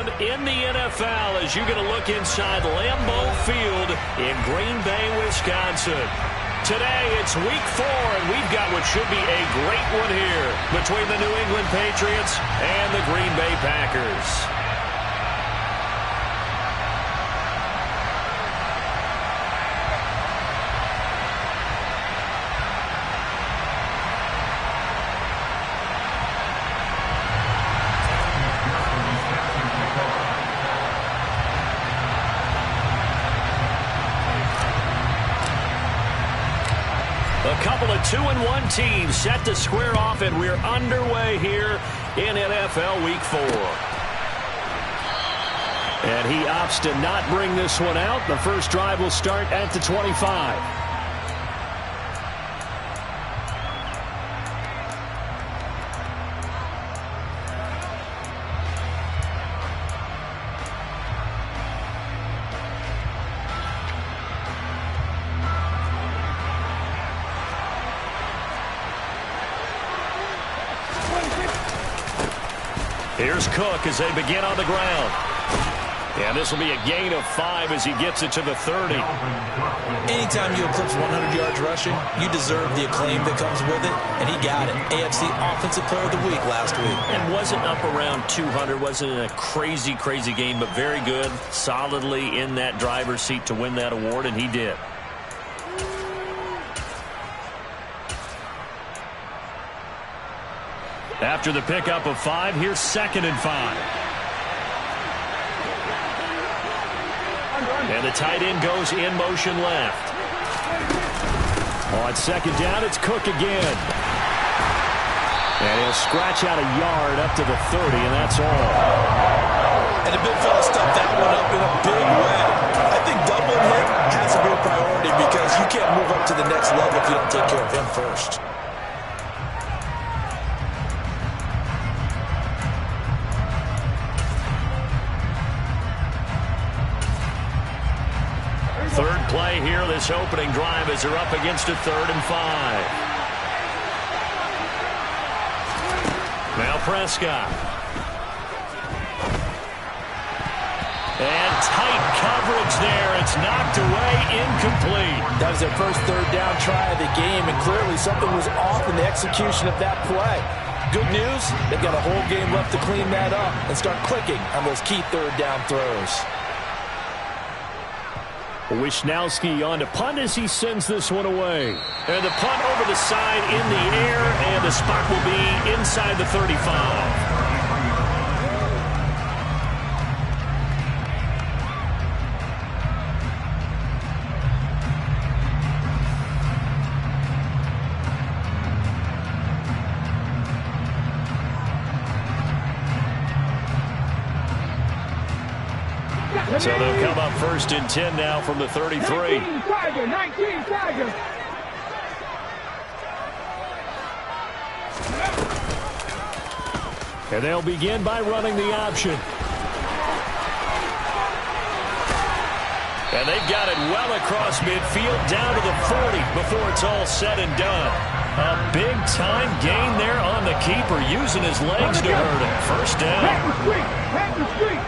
In the NFL, as you're going to look inside Lambeau Field in Green Bay, Wisconsin. Today, it's week 4, and we've got what should be a great one here between the New England Patriots and the Green Bay Packers. A couple of 2-1 teams set to square off, and we're underway here in NFL Week 4. And he opts to not bring this one out. The first drive will start at the 25. Here's Cook as they begin on the ground. And this will be a gain of 5 as he gets it to the 30. Anytime you eclipse 100 yards rushing, you deserve the acclaim that comes with it, and he got it. AFC Offensive Player of the Week last week. And wasn't up around 200, wasn't in a crazy game, but very good, solidly in that driver's seat to win that award, and he did. After the pickup of 5, here's 2nd and 5. And the tight end goes in motion left. On 2nd down, it's Cook again. And he'll scratch out a yard up to the 30, and that's all. And the big fella stuffed that one up in a big way. I think doubling him has to be a priority because you can't move up to the next level if you don't take care of him first. Third play here, this opening drive as they're up against a 3rd and 5. Now Prescott. And tight coverage there. It's knocked away, incomplete. That was their first 3rd down try of the game, and clearly something was off in the execution of that play. Good news, they've got a whole game left to clean that up and start clicking on those key 3rd down throws. Wisnowski on to punt as he sends this one away. And the punt over the side in the air, and the spot will be inside the 35. So they'll come up 1st and 10 now from the 33. 19 Tiger. And they'll begin by running the option. And they've got it well across midfield down to the 40 before it's all said and done. A big-time gain there on the keeper, using his legs to hurt him. First down. Back the street.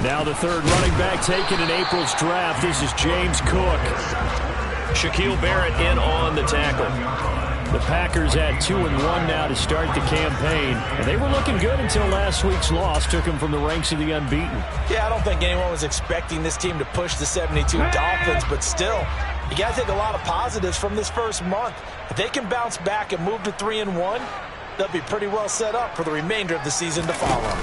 Now the 3rd running back taken in April's draft. This is James Cook. Shaquille Barrett in on the tackle. The Packers at 2-1 now to start the campaign. And they were looking good until last week's loss took them from the ranks of the unbeaten. Yeah, I don't think anyone was expecting this team to push the 72 Dolphins, but still, you got to take a lot of positives from this first month. If they can bounce back and move to 3-1, they'll be pretty well set up for the remainder of the season to follow.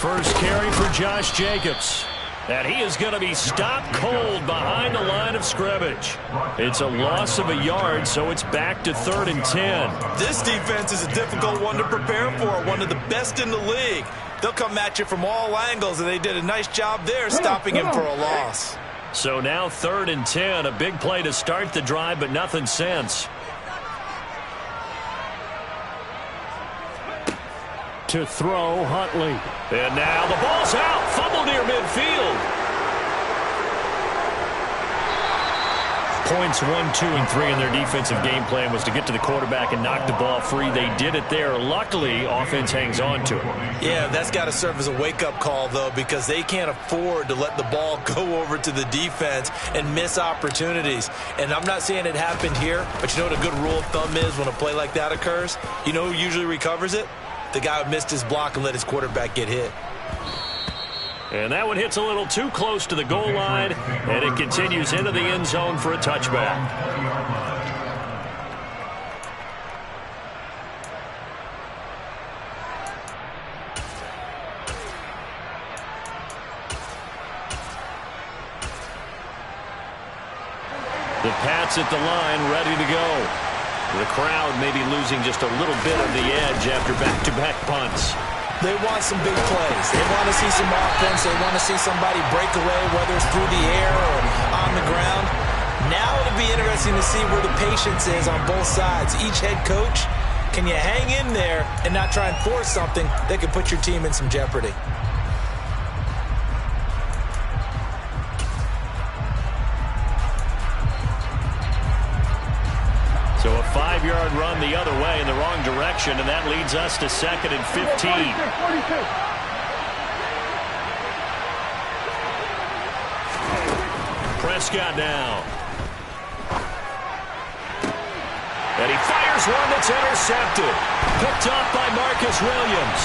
First carry for Josh Jacobs. And he is going to be stopped cold behind the line of scrimmage. It's a loss of a yard, so it's back to 3rd and 10. This defense is a difficult one to prepare for, one of the best in the league. They'll come at you from all angles, and they did a nice job there stopping him for a loss. So now 3rd and 10, a big play to start the drive, but nothing since. To throw, Huntley. And now the ball's out. Fumble near midfield. Points 1, 2, and 3 in their defensive game plan was to get to the quarterback and knock the ball free. They did it there. Luckily, offense hangs on to it. Yeah, that's got to serve as a wake-up call, though, because they can't afford to let the ball go over to the defense and miss opportunities. And I'm not saying it happened here, but you know what a good rule of thumb is when a play like that occurs? You know who usually recovers it? The guy who missed his block and let his quarterback get hit. And that one hits a little too close to the goal line, and it continues into the end zone for a touchback. The Pats at the line, ready to go. The crowd may be losing just a little bit of the edge after back-to-back punts. They want some big plays. They want to see some offense. They want to see somebody break away, whether it's through the air or on the ground. Now it'll be interesting to see where the patience is on both sides. Each head coach, can you hang in there and not try and force something that could put your team in some jeopardy? So a 5-yard run the other way in the wrong direction, and that leads us to 2nd and 15. Prescott now. And he fires one that's intercepted. Picked off by Marcus Williams.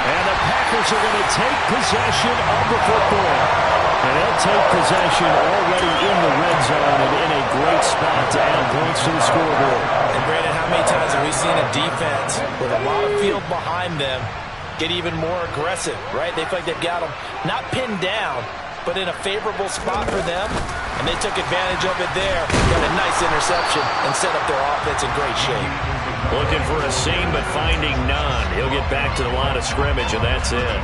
And the Packers are going to take possession of the football. And they'll take possession already in the red zone and in a great spot to add points to the scoreboard. And Brandon, how many times have we seen a defense with a lot of field behind them get even more aggressive, right? They feel like they've got them not pinned down, but in a favorable spot for them, and they took advantage of it there. Got a nice interception and set up their offense in great shape. Looking for a seam, but finding none. He'll get back to the line of scrimmage, and that's it.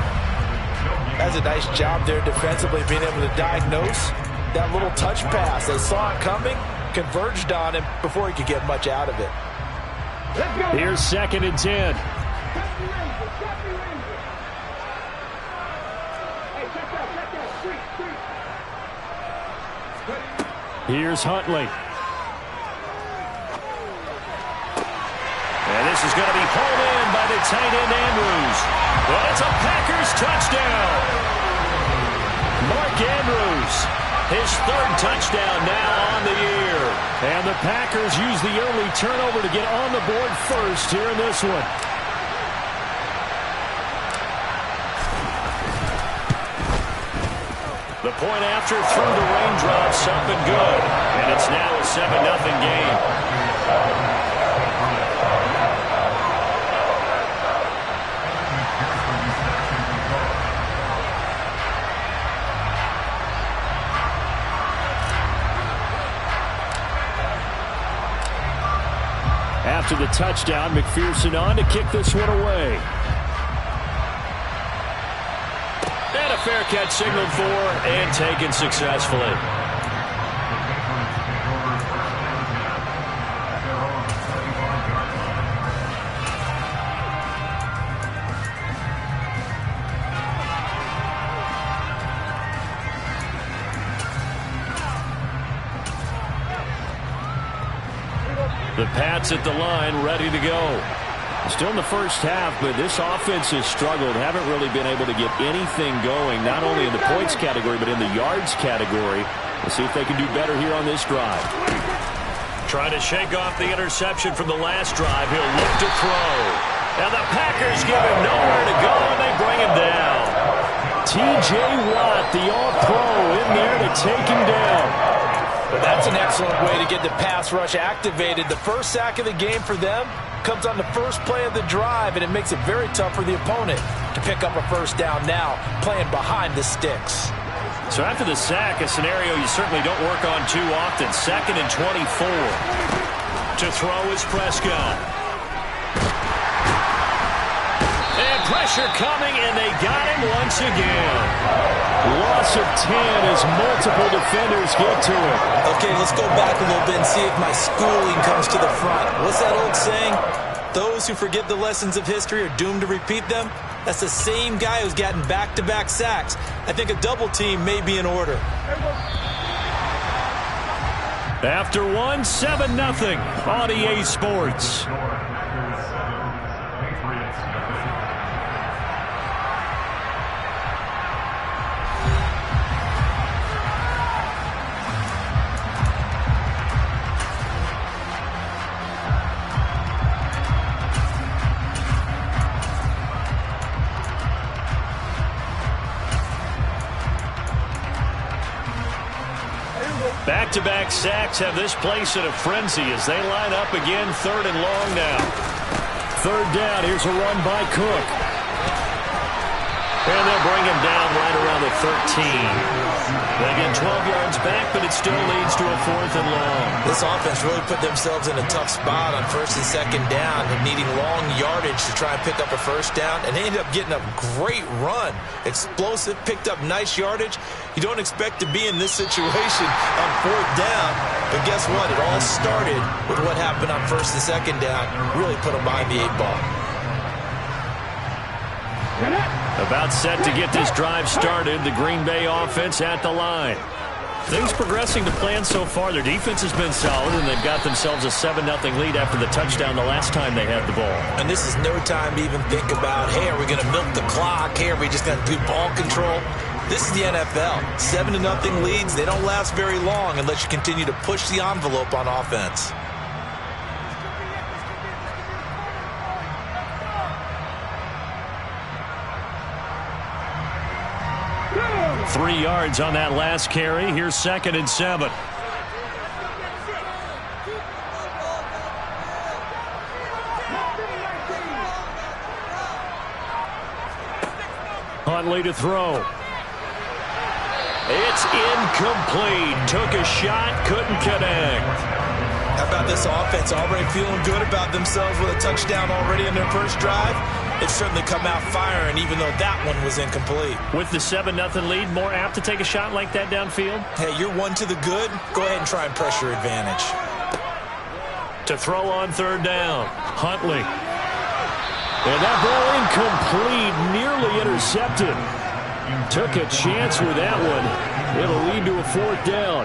That's a nice job there defensively, being able to diagnose that little touch pass. They saw it coming, converged on him before he could get much out of it. Here's 2nd and 10. Here's Huntley. And this is going to be hauled in by the tight end Andrews. Well, it's a Packers touchdown. Mark Andrews, his 3rd touchdown now on the year. And the Packers use the early turnover to get on the board first here in this one. The point after through the raindrops, up and good. And it's now a 7-0 game. After the touchdown, McPherson on to kick this one away. And a fair catch signaled for and taken successfully. The Pats at the line, ready to go. Still in the first half, but this offense has struggled. Haven't really been able to get anything going, not only in the points category, but in the yards category. We'll see if they can do better here on this drive. Trying to shake off the interception from the last drive. He'll look to throw. Now the Packers give him nowhere to go, and they bring him down. T.J. Watt, the all-pro, in there to take him down. That's an excellent way to get the pass rush activated. The first sack of the game for them comes on the first play of the drive, and it makes it very tough for the opponent to pick up a first down now, playing behind the sticks. So after the sack, a scenario you certainly don't work on too often. 2nd and 24. To throw is Prescott. And pressure coming, and they got him once again. Loss of 10 as multiple defenders get to it. Okay, let's go back a little bit and see if my schooling comes to the front. What's that old saying? Those who forget the lessons of history are doomed to repeat them. That's the same guy who's gotten back-to-back sacks. I think a double team may be in order. After one, 7-0 on EA Sports. Back-to-back sacks have this place in a frenzy as they line up again, 3rd and long now. 3rd down, here's a run by Cook. And they'll bring him down right around the 13. They get 12 yards back, but it still leads to a 4th and long. This offense really put themselves in a tough spot on 1st and 2nd down, needing long yardage to try and pick up a 1st down, and they ended up getting a great run. Explosive, picked up nice yardage. You don't expect to be in this situation on 4th down, but guess what? It all started with what happened on 1st and 2nd down. Really put them behind the 8 ball. About set to get this drive started. The Green Bay offense at the line. Things progressing to plan so far. Their defense has been solid, and they've got themselves a 7-0 lead after the touchdown the last time they had the ball. And this is no time to even think about, hey, are we going to milk the clock? Hey, are we just going to do ball control? This is the NFL. 7-0 leads, they don't last very long unless you continue to push the envelope on offense. Three yards on that last carry. Here's 2nd and 7. Huntley to throw. It's incomplete. Took a shot, couldn't connect. How about this offense already feeling good about themselves with a touchdown already in their first drive? They've certainly come out firing, even though that one was incomplete. With the 7-0 lead, more apt to take a shot like that downfield? Hey, you're one to the good. Go ahead and try and press your advantage. To throw on 3rd down. Huntley. And that ball incomplete, nearly intercepted. Took a chance with that one. It'll lead to a 4th down.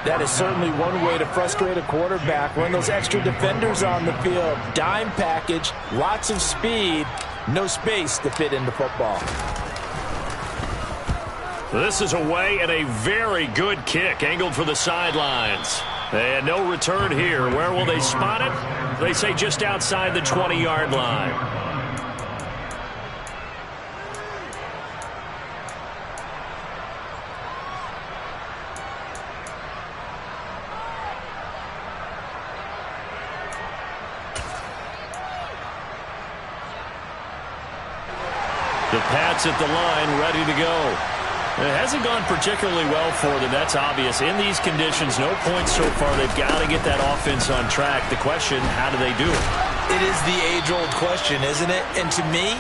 That is certainly one way to frustrate a quarterback. Run those extra defenders on the field. Dime package, lots of speed, no space to fit into football. This is away and a very good kick angled for the sidelines. And no return here. Where will they spot it? They say just outside the 20-yard line. The Pats at the line, ready to go. It hasn't gone particularly well for them. That's obvious. In these conditions, no points so far. They've got to get that offense on track. The question, how do they do it? It is the age-old question, isn't it? And to me,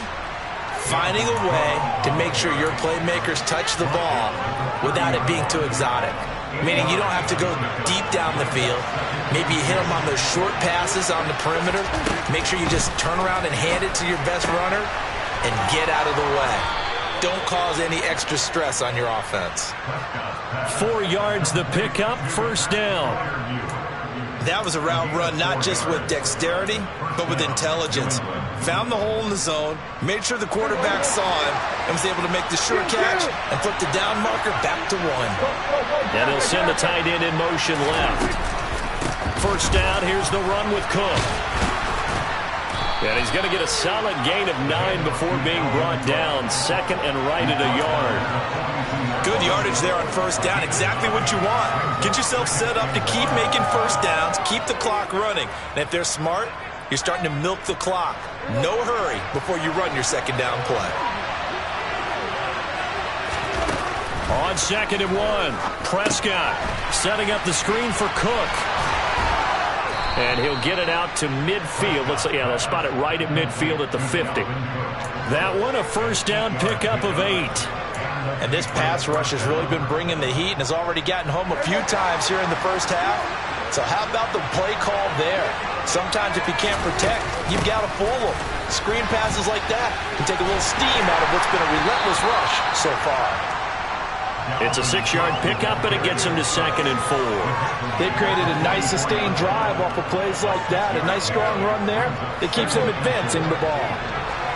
finding a way to make sure your playmakers touch the ball without it being too exotic. Meaning you don't have to go deep down the field. Maybe you hit them on those short passes on the perimeter. Make sure you just turn around and hand it to your best runner and get out of the way. Don't cause any extra stress on your offense. 4 yards the pickup, 1st down. That was a route run not just with dexterity, but with intelligence. Found the hole in the zone, made sure the quarterback saw him, and was able to make the sure catch and flip the down marker back to 1. And he'll send the tight end in motion left. 1st down, here's the run with Cook. And he's going to get a solid gain of 9 before being brought down. 2nd and right at a yard. Good yardage there on 1st down. Exactly what you want. Get yourself set up to keep making 1st downs. Keep the clock running. And if they're smart, you're starting to milk the clock. No hurry before you run your 2nd down play. On 2nd and 1, Prescott setting up the screen for Cook. And he'll get it out to midfield. They'll spot it right at midfield at the 50. That one, a 1st down pickup of 8. And this pass rush has really been bringing the heat and has already gotten home a few times here in the first half. So how about the play call there? Sometimes if you can't protect, you've got to fool them. Screen passes like that can take a little steam out of what's been a relentless rush so far. It's a 6-yard pickup, and it gets him to 2nd and 4. They've created a nice sustained drive off of plays like that. A nice strong run there that keeps them advancing the ball.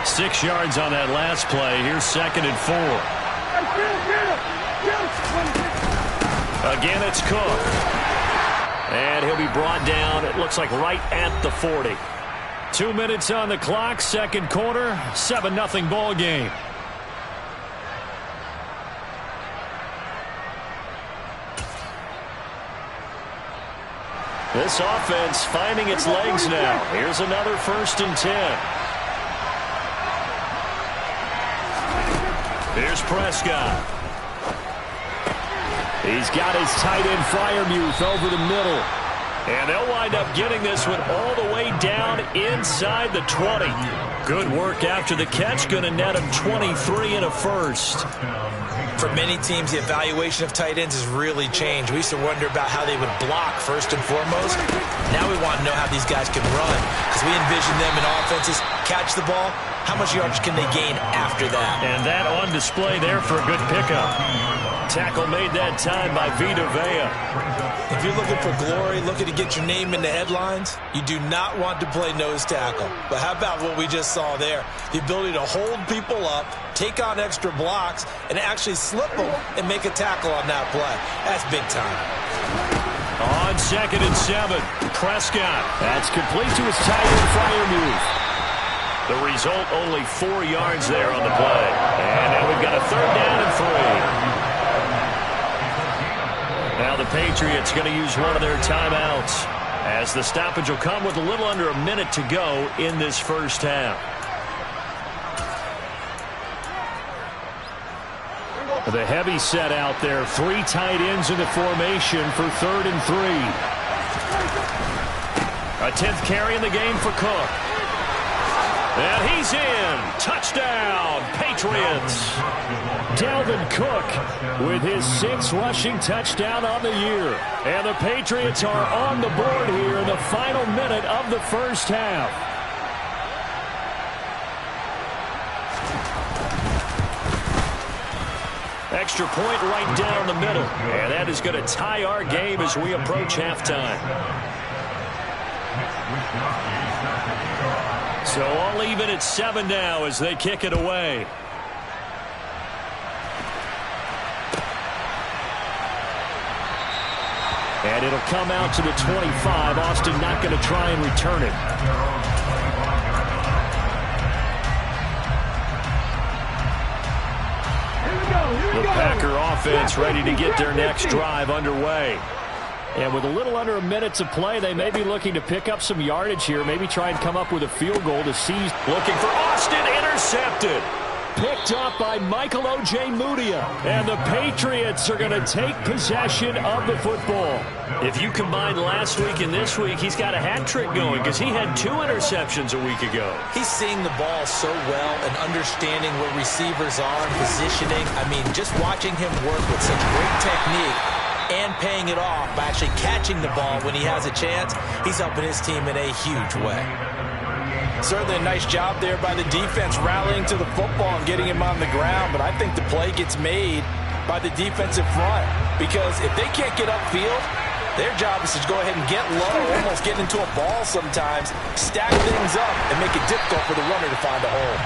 6 yards on that last play. Here's 2nd and 4. Again, it's Cook. And he'll be brought down, it looks like right at the 40. 2 minutes on the clock, second quarter, 7-0 ball game. This offense finding its legs now. Here's another 1st and 10. Here's Prescott. He's got his tight end Freiermuth over the middle. And they'll wind up getting this one all the way down inside the 20. Good work after the catch. Going to net him 23 and a first. For many teams, the evaluation of tight ends has really changed. We used to wonder about how they would block first and foremost. Now we want to know how these guys can run, because we envision them in offenses catch the ball. How much yardage can they gain after that? And that on display there for a good pickup. Tackle made that time by Vita Vea. If you're looking for glory, looking to get your name in the headlines, you do not want to play nose tackle. But how about what we just saw there? The ability to hold people up, take on extra blocks, and actually slip them and make a tackle on that play. That's big time. On 2nd and 7, Prescott. That's complete to his tight end Freiermuth. The result, only 4 yards there on the play. And now we've got a 3rd down and 3. Now the Patriots going to use one of their timeouts, as the stoppage will come with a little under a minute to go in this first half. The heavy set out there. 3 tight ends in the formation for 3rd and 3. A 10th carry in the game for Cook. And he's in. Touchdown, Patriots. Dalvin Cook with his 6th rushing touchdown on the year. And the Patriots are on the board here in the final minute of the first half. Extra point right down the middle. And that is going to tie our game as we approach halftime. So all even at 7 now as they kick it away. And it'll come out to the 25. Austin not going to try and return it. The Packer offense ready to get their next drive underway. And with a little under a minute to play, they may be looking to pick up some yardage here, maybe try and come up with a field goal to seize. Looking for Austin, intercepted. Picked up by Michael O.J. Mudia. And the Patriots are going to take possession of the football. If you combine last week and this week, he's got a hat trick going because he had 2 interceptions a week ago. He's seeing the ball so well and understanding where receivers are, positioning. I mean, just watching him work with such great technique and paying it off by actually catching the ball when he has a chance, he's helping his team in a huge way. Certainly a nice job there by the defense rallying to the football and getting him on the ground, but I think the play gets made by the defensive front, because if they can't get upfield, their job is to go ahead and get low, almost get into a ball sometimes, stack things up, and make it difficult for the runner to find a hole.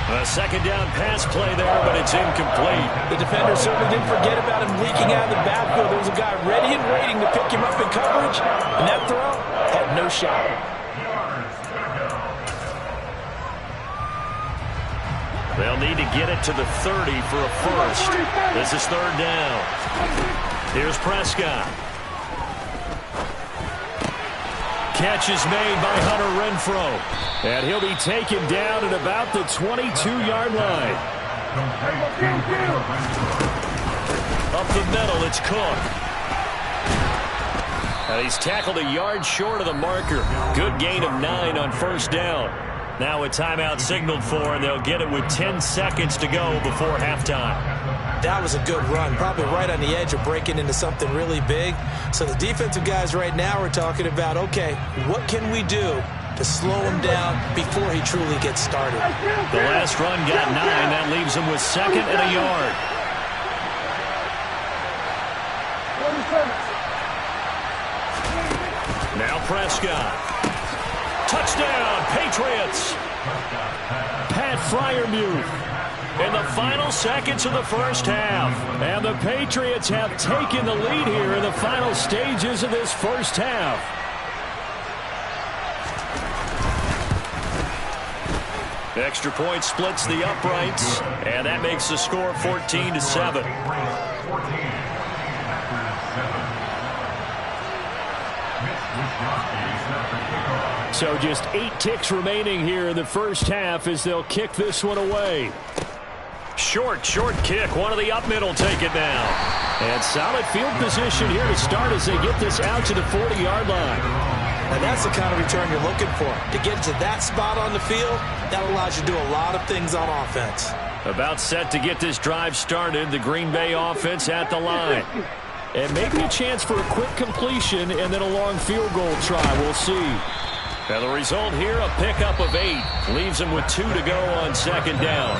A 2nd down pass play there, but it's incomplete. The defender certainly didn't forget about him leaking out of the backfield. There was a guy ready and waiting to pick him up in coverage, and that throw had no shot. They'll need to get it to the 30 for a first. This is 3rd down. Here's Prescott. Catch is made by Hunter Renfrow. And he'll be taken down at about the 22-yard line. Up the middle, it's Cook. And he's tackled a yard short of the marker. Good gain of 9 on 1st down. Now a timeout signaled for, and they'll get it with 10 seconds to go before halftime. That was a good run, probably right on the edge of breaking into something really big. So the defensive guys right now are talking about, okay, what can we do to slow him down before he truly gets started? The last run got 9. That leaves him with 2nd and a yard. Prescott. Touchdown, Patriots. Pat Freiermuth in the final seconds of the first half. And the Patriots have taken the lead here in the final stages of this first half. Extra point splits the uprights, and that makes the score 14-7. So just 8 ticks remaining here in the first half as they'll kick this one away. Short kick. One of the up middle take it down. And solid field position here to start as they get this out to the 40-yard line. And that's the kind of return you're looking for. To get to that spot on the field, that allows you to do a lot of things on offense. About set to get this drive started. The Green Bay offense at the line. And maybe a chance for a quick completion and then a long field goal try. We'll see. And the result here, a pickup of 8. Leaves them with 2 to go on second down.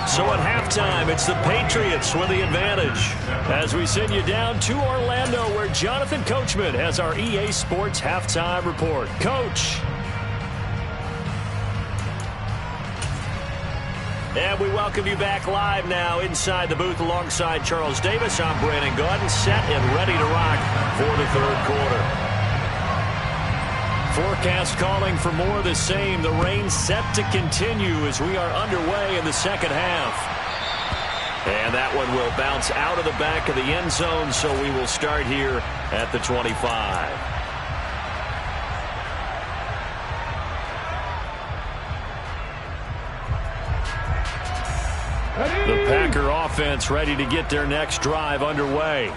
So at halftime, it's the Patriots with the advantage. As we send you down to Orlando, where Jonathan Coachman has our EA Sports halftime report. Coach. And we welcome you back live now inside the booth alongside Charles Davis. I'm Brandon Gaudin, set and ready to rock for the third quarter. Forecast calling for more of the same. The rain set to continue as we are underway in the second half. And that one will bounce out of the back of the end zone, so we will start here at the 25. The Packer offense ready to get their next drive underway.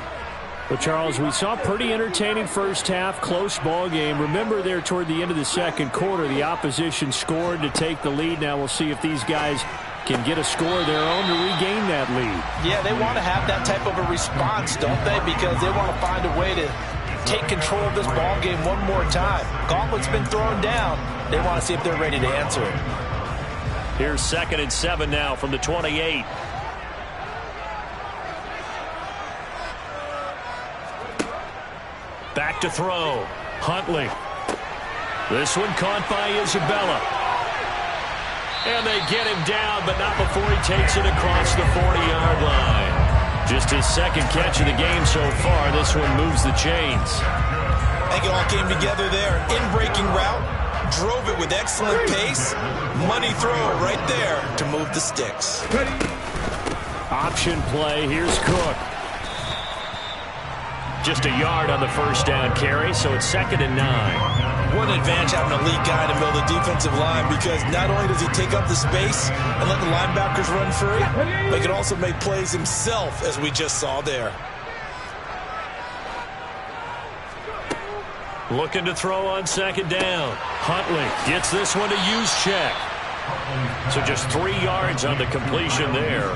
But, Charles, we saw a pretty entertaining first half, close ball game. Remember there toward the end of the second quarter, the opposition scored to take the lead. Now we'll see if these guys can get a score of their own to regain that lead. Yeah, they want to have that type of a response, don't they? Because they want to find a way to take control of this ball game one more time. Gauntlet's been thrown down. They want to see if they're ready to answer it. Here's 2nd and 7 now from the 28. Back to throw. Huntley. This one caught by Isabella. And they get him down, but not before he takes it across the 40-yard line. Just his second catch of the game so far. This one moves the chains. I think it all came together there. In-breaking route. Drove it with excellent pace. Money throw right there to move the sticks. Option play. Here's Cook. Just a yard on the first down carry, so it's 2nd and 9. What an advantage having an elite guy in the middle of the defensive line, because not only does he take up the space and let the linebackers run free, but he can also make plays himself, as we just saw there. Looking to throw on 2nd down. Huntley gets this one to use check. So just 3 yards on the completion there.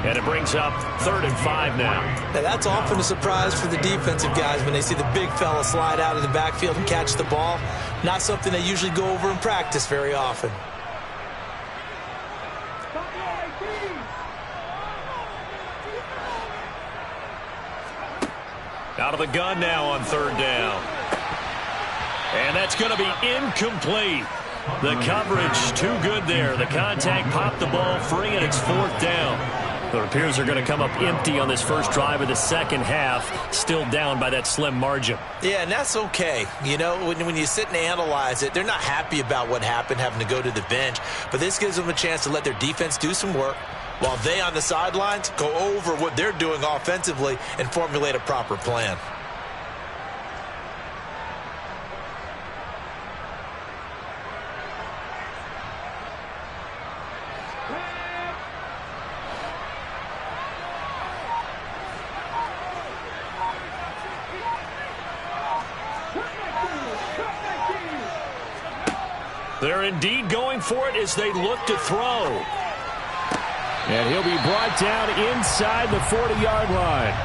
And it brings up 3rd and 5 now. Now that's often a surprise for the defensive guys when they see the big fella slide out of the backfield and catch the ball. Not something they usually go over in practice very often. Out of the gun now on 3rd down. And that's going to be incomplete. The coverage too good there. The contact popped the ball free, and it's 4th down. It appears they're going to come up empty on this first drive of the second half, still down by that slim margin. Yeah, and that's okay. You know, when you sit and analyze it, they're not happy about what happened, having to go to the bench. But this gives them a chance to let their defense do some work while they on the sidelines go over what they're doing offensively and formulate a proper plan. They're indeed going for it as they look to throw. And he'll be brought down inside the 40-yard line.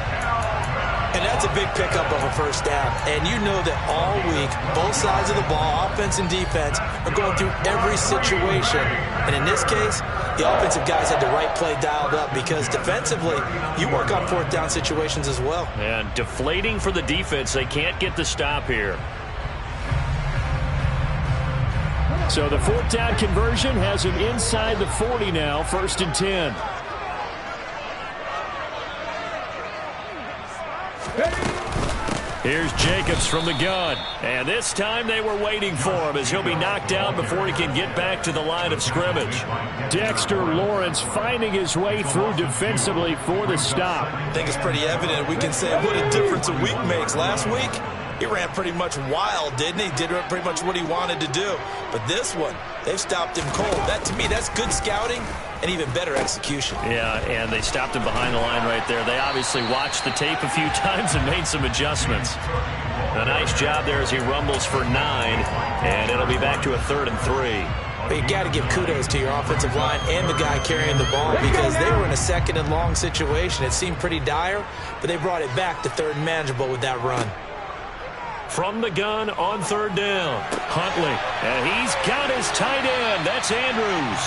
And that's a big pickup of a first down. And you know that all week, both sides of the ball, offense and defense, are going through every situation. And in this case, the offensive guys had the right play dialed up, because defensively, you work on 4th down situations as well. And deflating for the defense. They can't get the stop here. So the fourth down conversion has him inside the 40 now, 1st and 10. Here's Jacobs from the gun. And this time they were waiting for him as he'll be knocked down before he can get back to the line of scrimmage. Dexter Lawrence finding his way through defensively for the stop. I think it's pretty evident. We can say what a difference a week makes. Last week, he ran pretty much wild, didn't he? Did pretty much what he wanted to do. But this one, they've stopped him cold. That, to me, that's good scouting and even better execution. Yeah, and they stopped him behind the line right there. They obviously watched the tape a few times and made some adjustments. A nice job there as he rumbles for 9, and it'll be back to a 3rd and 3. But you got to give kudos to your offensive line and the guy carrying the ball because they were in a 2nd and long situation. It seemed pretty dire, but they brought it back to 3rd and manageable with that run. From the gun on 3rd down, Huntley. And he's got his tight end. That's Andrews.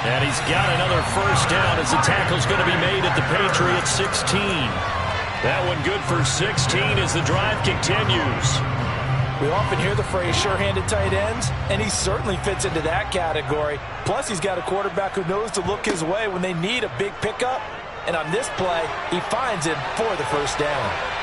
And he's got another 1st down as the tackle's going to be made at the Patriots 16. That one good for 16 as the drive continues. We often hear the phrase sure-handed tight ends, and he certainly fits into that category. Plus, he's got a quarterback who knows to look his way when they need a big pickup. And on this play, he finds it for the 1st down.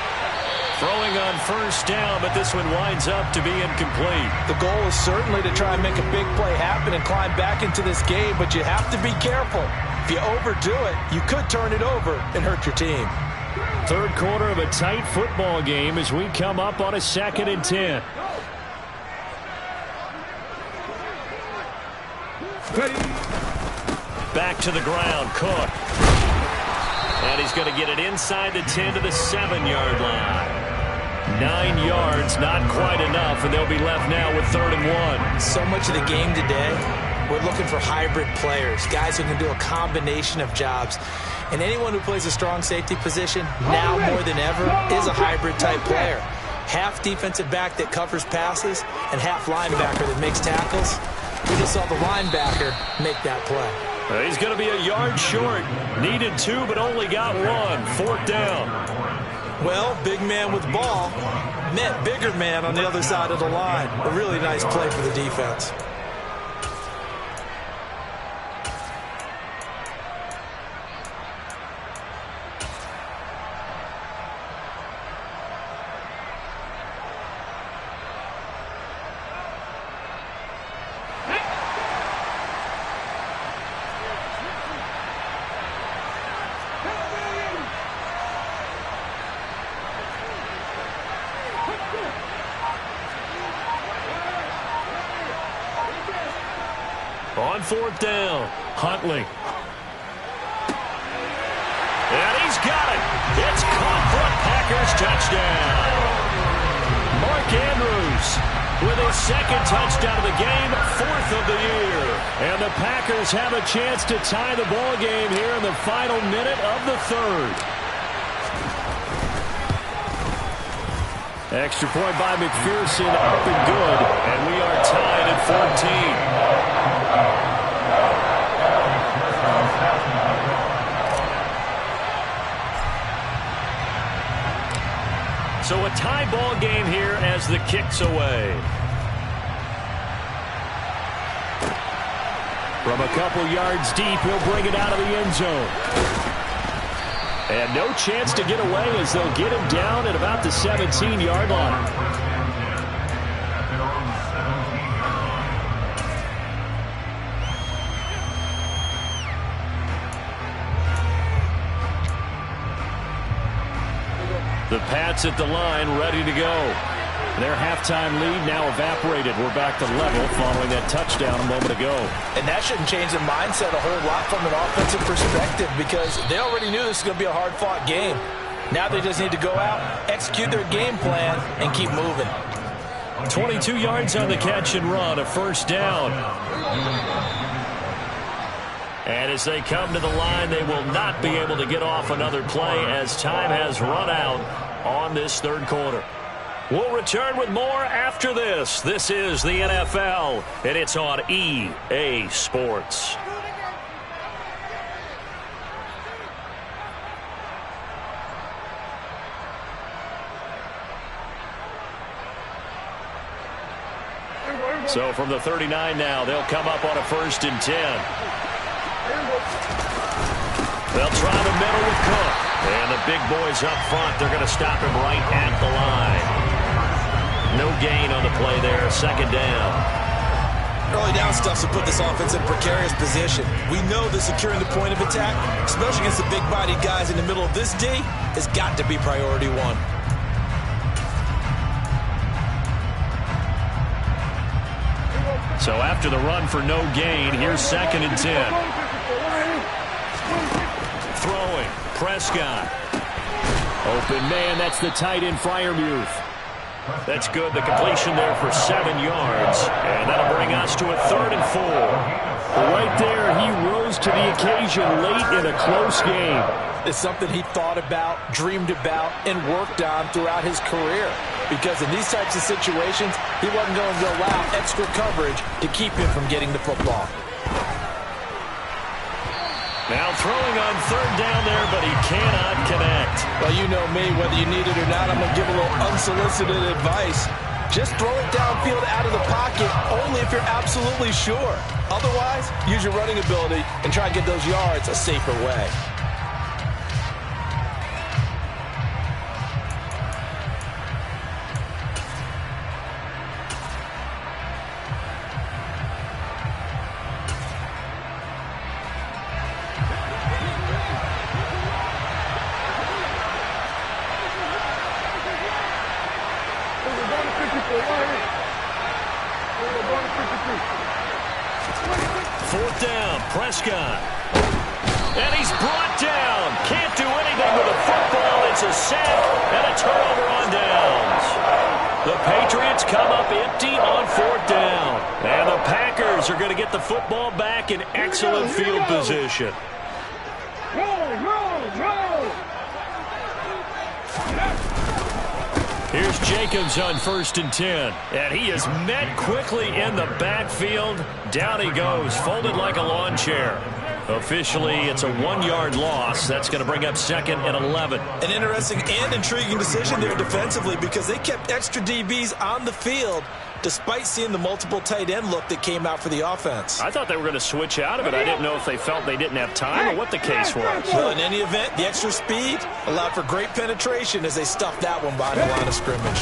Throwing on 1st down, but this one winds up to be incomplete. The goal is certainly to try and make a big play happen and climb back into this game, but you have to be careful. If you overdo it, you could turn it over and hurt your team. 3rd quarter of a tight football game as we come up on a 2nd and 10. Back to the ground, Cook. And he's going to get it inside the 10 to the 7-yard line. 9 yards, not quite enough, and they'll be left now with 3rd and 1. So much of the game today, we're looking for hybrid players, guys who can do a combination of jobs. And anyone who plays a strong safety position, now more than ever, is a hybrid-type player. Half defensive back that covers passes and half linebacker that makes tackles. We just saw the linebacker make that play. He's going to be a yard short. Needed 2, but only got 1. 4th down. Well, big man with ball met bigger man on the other side of the line. A really nice play for the defense. On 4th down, Huntley. And he's got it. It's caught for a Packers touchdown. Mark Andrews with his 2nd touchdown of the game, 4th of the year. And the Packers have a chance to tie the ball game here in the final minute of the 3rd. Extra point by McPherson, up and good. And we are tied at 14. So a tie ball game here as the kick's away. From a couple yards deep, he'll bring it out of the end zone. And no chance to get away as they'll get him down at about the 17-yard line. The Pats at the line, ready to go. Their halftime lead now evaporated. We're back to level following that touchdown a moment ago. And that shouldn't change the mindset a whole lot from an offensive perspective because they already knew this was going to be a hard-fought game. Now they just need to go out, execute their game plan, and keep moving. 22 yards on the catch and run, a 1st down. And as they come to the line, they will not be able to get off another play as time has run out on this 3rd quarter. We'll return with more after this. This is the NFL, and it's on EA Sports. So from the 39 now, they'll come up on a 1st and 10. They'll try the middle with Cook. And the big boys up front, they're going to stop him right at the line. No gain on the play there, 2nd down. Early down stuff to put this offense in a precarious position. We know that securing the point of attack, especially against the big-bodied guys in the middle of this D, has got to be priority one. So after the run for no gain, here's 2nd and 10. Throwing, Prescott. Open man, that's the tight end Freiermuth. That's good, the completion there for 7 yards. And that'll bring us to a 3rd and 4. Right there, he rose to the occasion late in a close game. It's something he thought about, dreamed about, and worked on throughout his career. Because in these types of situations, he wasn't going to allow extra coverage to keep him from getting the football. Now throwing on 3rd down there, but he cannot connect. Well, you know me, whether you need it or not, I'm going to give a little unsolicited advice. Just throw it downfield out of the pocket only if you're absolutely sure. Otherwise, use your running ability and try and get those yards a safer way. Prescott. And he's brought down. Can't do anything with the football. It's a sack and a turnover on downs. The Patriots come up empty on 4th down. And the Packers are going to get the football back in excellent field position. Here's Jacobs on 1st and 10. And he is met quickly in the backfield. Down he goes, folded like a lawn chair. Officially, it's a 1-yard loss. That's going to bring up 2nd and 11. An interesting and intriguing decision there defensively because they kept extra DBs on the field despite seeing the multiple tight end look that came out for the offense. I thought they were going to switch out of it. I didn't know if they felt they didn't have time or what the case was. Well, in any event, the extra speed allowed for great penetration as they stuffed that one behind the line of scrimmage.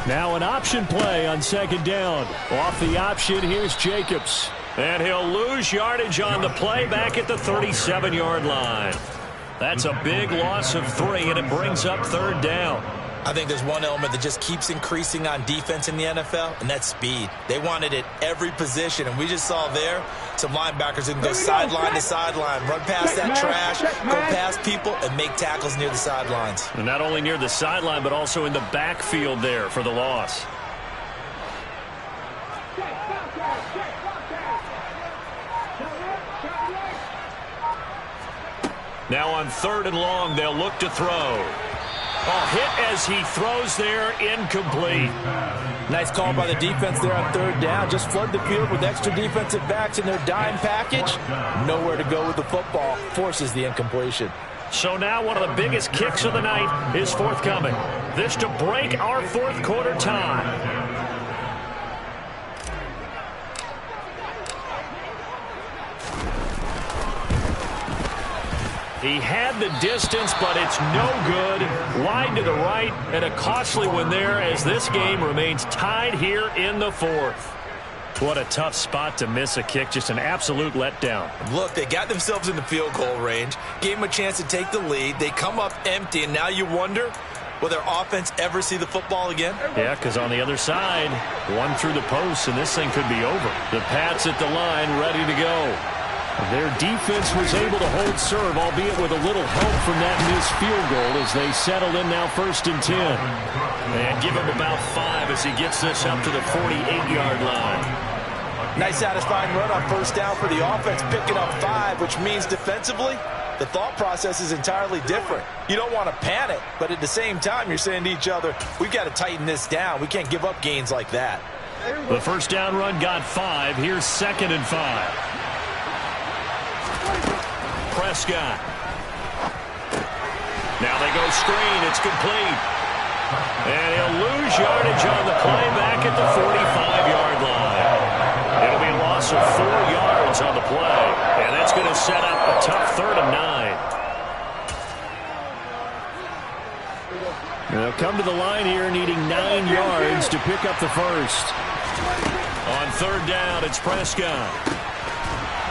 Now an option play on 2nd down. Off the option, here's Jacobs. And he'll lose yardage on the play back at the 37-yard line. That's a big loss of 3, and it brings up 3rd down. I think there's one element that just keeps increasing on defense in the NFL, and that's speed. They want it at every position, and we just saw there some linebackers who can go sideline to sideline, run past that trash, go past people, and make tackles near the sidelines. And not only near the sideline, but also in the backfield there for the loss. Now on 3rd and long, they'll look to throw. Hit as he throws there, incomplete. Nice call by the defense there on 3rd down. Just flood the field with extra defensive backs in their dime package. Nowhere to go with the football. Forces the incompletion. So now one of the biggest kicks of the night is forthcoming. This to break our 4th quarter tie. He had the distance, but it's no good. Wide to the right, and a costly one there as this game remains tied here in the 4th. What a tough spot to miss a kick. Just an absolute letdown. Look, they got themselves in the field goal range, gave them a chance to take the lead. They come up empty, and now you wonder, will their offense ever see the football again? Yeah, because on the other side, one through the post, and this thing could be over. The Pats at the line, ready to go. Their defense was able to hold serve, albeit with a little help from that missed field goal as they settle in now 1st and 10. And give him about 5 as he gets this up to the 48-yard line. Nice satisfying run on 1st down for the offense, picking up 5, which means defensively, the thought process is entirely different. You don't want to panic, but at the same time, you're saying to each other, we've got to tighten this down. We can't give up gains like that. The 1st down run got 5. Here's 2nd and 5. Prescott. Now they go screen. It's complete. And he'll lose yardage on the play back at the 45-yard line. It'll be a loss of 4 yards on the play. And that's going to set up a tough 3rd and 9. They'll come to the line here needing 9 yards to pick up the first. On 3rd down, it's Prescott.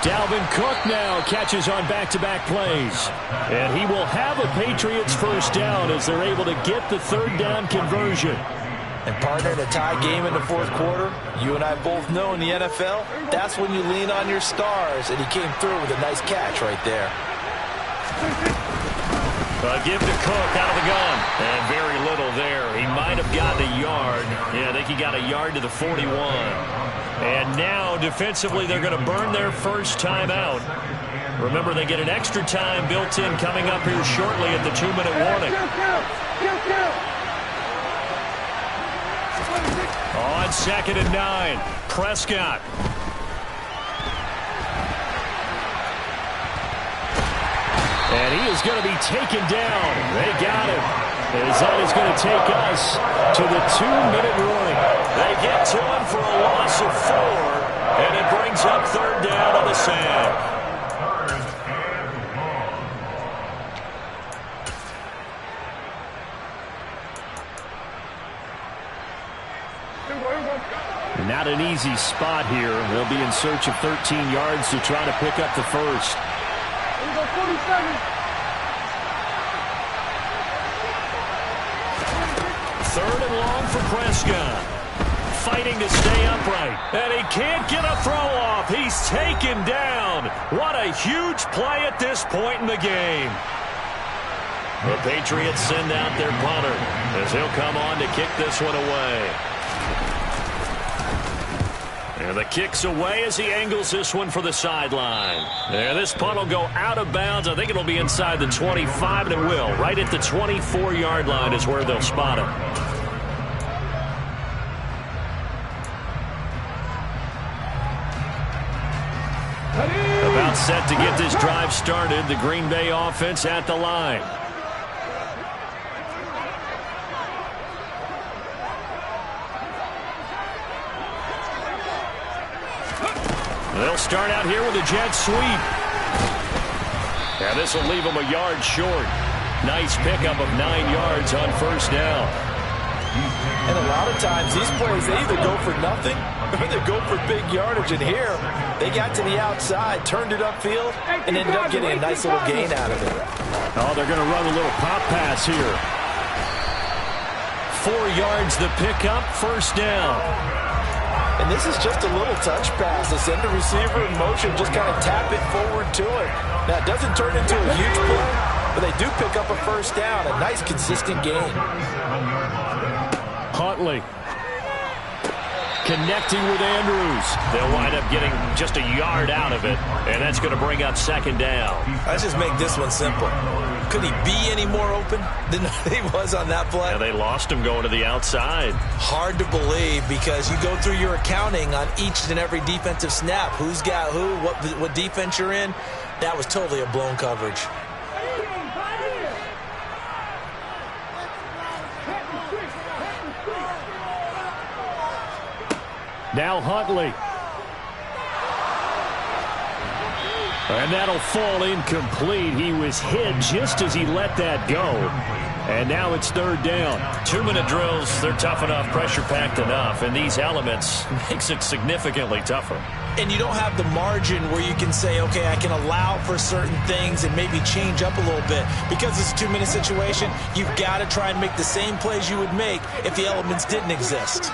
Dalvin Cook now catches on back-to-back plays. And he will have a Patriots first down as they're able to get the 3rd down conversion. And partner, in a tie game in the 4th quarter, you and I both know in the NFL, that's when you lean on your stars. And he came through with a nice catch right there. Give to Cook out of the gun. And very little there. He might have gotten a yard. Yeah, I think he got a yard to the 41. And now, defensively, they're going to burn their first time out. Remember, they get an extra time built in coming up here shortly at the 2-minute warning. On 2nd and 9, Prescott. And he is going to be taken down. They got him. As that is going to take us to the 2-minute warning. They get to him for a loss of 4, and it brings up 3rd down on the sand. Not an easy spot here. They'll be in search of 13 yards to try to pick up the first. 3rd and long for Prescott. Fighting to stay upright. And he can't get a throw off. He's taken down. What a huge play at this point in the game. The Patriots send out their punter as he'll come on to kick this one away. And the kick's away as he angles this one for the sideline. And this punt will go out of bounds. I think it'll be inside the 25, and it will. Right at the 24-yard line is where they'll spot it. About set to get this drive started. The Green Bay offense at the line. They'll start out here with a jet sweep. And this will leave them a yard short. Nice pickup of 9 yards on 1st down. And a lot of times these plays, they either go for nothing or they go for big yardage. And here, they got to the outside, turned it upfield, and ended up getting a nice little gain out of it. Oh, they're going to run a little pop pass here. 4 yards the pickup, 1st down. And this is just a little touch pass. They send the receiver in motion, just kind of tap it forward to him. Now, it doesn't turn into a huge play, but they do pick up a 1st down. A nice, consistent gain. Huntley connecting with Andrews. They'll wind up getting just a yard out of it, and that's going to bring up 2nd down. Let's just make this one simple. Could he be any more open than he was on that play? Yeah, they lost him going to the outside. Hard to believe because you go through your accounting on each and every defensive snap. Who's got who, what defense you're in. That was totally a blown coverage. Now Huntley. And that'll fall incomplete. He was hit just as he let that go. And now it's 3rd down. 2-minute drills, they're tough enough, pressure-packed enough. And these elements makes it significantly tougher. And you don't have the margin where you can say, okay, I can allow for certain things and maybe change up a little bit. Because it's a 2-minute situation, you've got to try and make the same plays you would make if the elements didn't exist.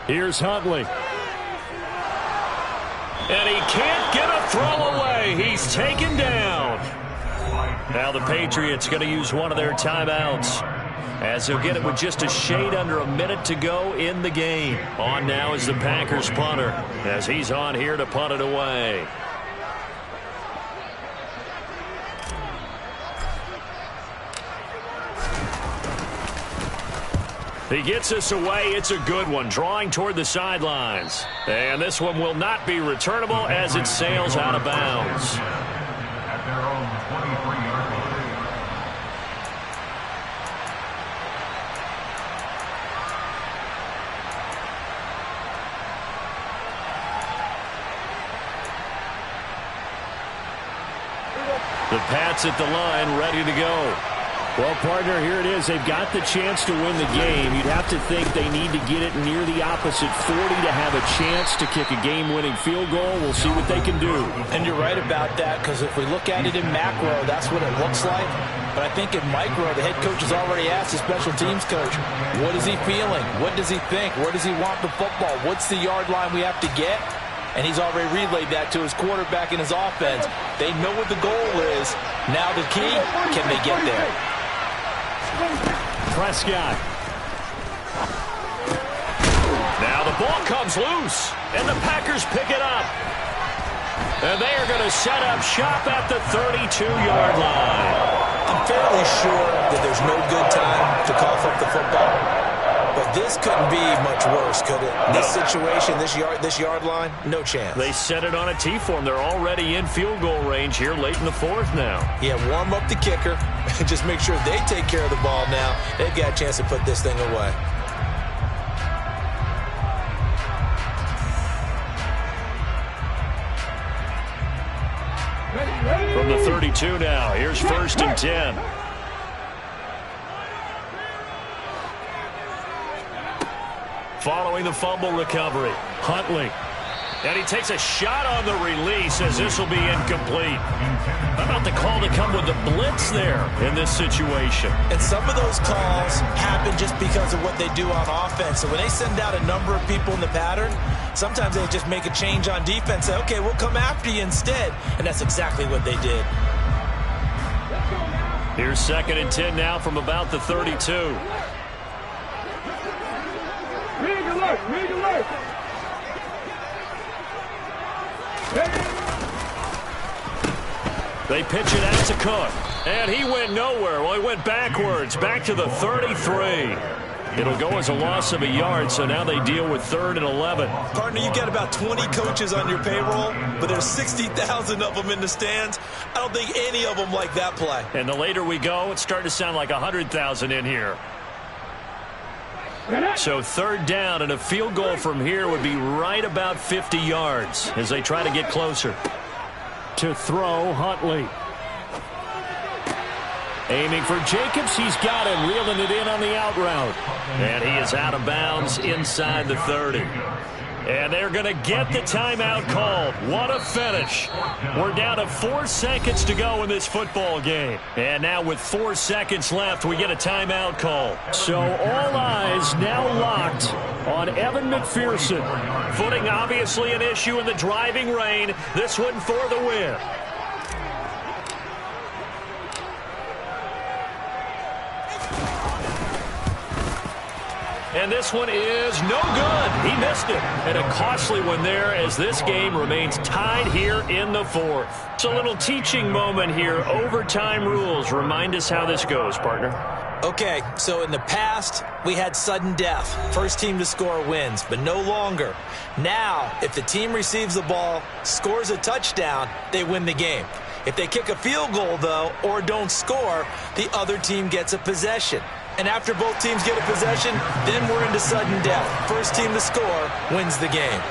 Here's Huntley. And he can't get a throw away. He's taken down. Now the Patriots going to use one of their timeouts, as he'll get it with just a shade under a minute to go in the game. On now is the Packers punter, as he's on here to punt it away. He gets us away. It's a good one, drawing toward the sidelines. And this one will not be returnable as it sails out of bounds. At their own 23-yard line. The Pats at the line, ready to go. Well, partner, here it is. They've got the chance to win the game. You'd have to think they need to get it near the opposite 40 to have a chance to kick a game-winning field goal. We'll see what they can do. And you're right about that, because if we look at it in macro, that's what it looks like. But I think in micro, the head coach has already asked the special teams coach, what is he feeling? What does he think? Where does he want the football? What's the yard line we have to get? And he's already relayed that to his quarterback and his offense. They know what the goal is. Now the key, can they get there? Prescott. Now the ball comes loose, and the Packers pick it up. And they are going to set up shop at the 32-yard line. I'm fairly sure that there's no good time to cough up the football. But this couldn't be much worse, could it? This situation, this yard line, no chance. They set it on a T-form. They're already in field goal range here late in the fourth now. Yeah, warm up the kicker. Just make sure they take care of the ball now. They've got a chance to put this thing away. From the 32 now, here's 1st and 10. Following the fumble recovery, Huntley. And he takes a shot on the release as this will be incomplete. How about the call to come with the blitz there in this situation? And some of those calls happen just because of what they do on offense. So when they send out a number of people in the pattern, sometimes they just make a change on defense. Say, okay, we'll come after you instead. And that's exactly what they did. Here's 2nd and 10 now from about the 32. Rig alert! Rig alert! They pitch it out to Cook. And he went nowhere. Well, he went backwards, back to the 33. It'll go as a loss of a yard, so now they deal with 3rd and 11. Partner, you got about 20 coaches on your payroll, but there's 60,000 of them in the stands. I don't think any of them like that play. And the later we go, it's starting to sound like 100,000 in here. So 3rd down, and a field goal from here would be right about 50 yards as they try to get closer. To throw, Huntley. Aiming for Jacobs. He's got him, reeling it in on the out route. And he is out of bounds inside the 30. And they're going to get the timeout called. What a finish. We're down to 4 seconds to go in this football game. And now with 4 seconds left, we get a timeout call. So all eyes now locked on Evan McPherson. Footing obviously an issue in the driving rain. This one for the win. And this one is no good. He missed it. And a costly one there as this game remains tied here in the 4th. It's a little teaching moment here. Overtime rules. Remind us how this goes, partner. Okay, so in the past, we had sudden death. First team to score wins, but no longer. Now, if the team receives the ball, scores a touchdown, they win the game. If they kick a field goal, though, or don't score, the other team gets a possession. And after both teams get a possession, then we're into sudden death. First team to score wins the game.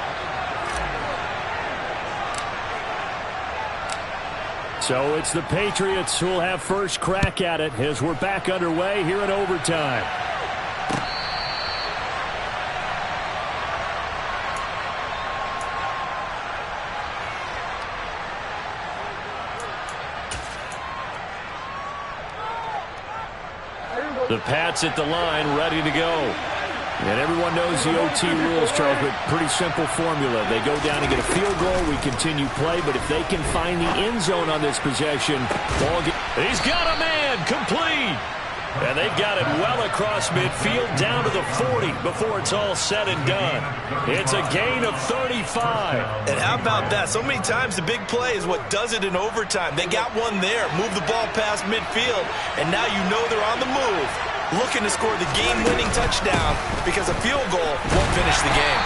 So it's the Patriots who will have first crack at it as we're back underway here in overtime. The Pats at the line, ready to go. And everyone knows the OT rules, Charles, but pretty simple formula. They go down and get a field goal, we continue play, but if they can find the end zone on this possession, he's got a man, complete. And they've got it well across midfield, down to the 40 before it's all said and done. It's a gain of 35. And how about that? So many times the big play is what does it in overtime. They got one there, move the ball past midfield, and now you know they're on the move. looking to score the game-winning touchdown because a field goal won't finish the game.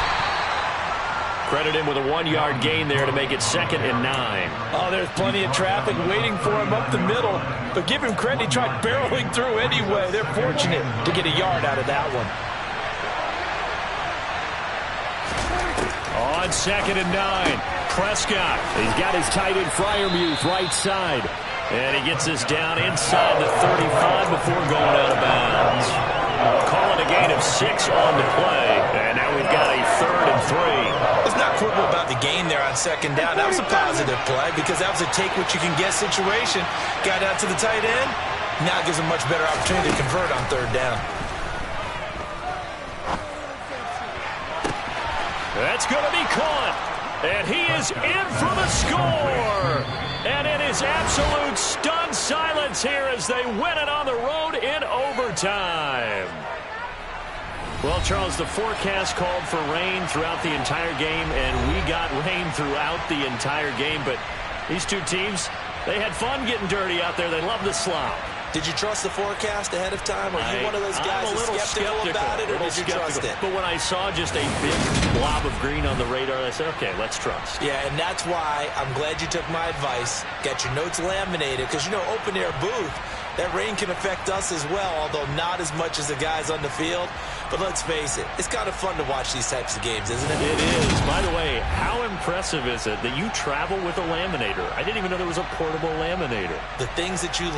Credit him with a 1-yard gain there to make it 2nd and 9. Oh, there's plenty of traffic waiting for him up the middle. But give him credit, he tried barreling through anyway. They're fortunate to get a yard out of that one. On 2nd and 9, Prescott. He's got his tight end Freiermuth right side. And he gets us down inside the 35 before going out of bounds. Calling a gain of 6 on the play. And now we've got a 3rd and 3. Let's not quibble about the gain there on 2nd down. That was a positive play because that was a take-what-you-can-get situation. Got out to the tight end. Now gives him a much better opportunity to convert on 3rd down. That's going to be caught. And he is in for the score. And it is absolute stunned silence here as they win it on the road in overtime. Well, Charles, the forecast called for rain throughout the entire game, and we got rain throughout the entire game. But these two teams, they had fun getting dirty out there. They love the slop. Did you trust the forecast ahead of time? Are you one of those guys that's skeptical about it, or did you trust it? But when I saw just a big blob of green on the radar, I said, okay, let's trust. Yeah, and that's why I'm glad you took my advice. Got your notes laminated, because, you know, open-air booth, that rain can affect us as well, although not as much as the guys on the field. But let's face it, it's kind of fun to watch these types of games, isn't it? It is. By the way, how impressive is it that you travel with a laminator? I didn't even know there was a portable laminator. The things that you learn.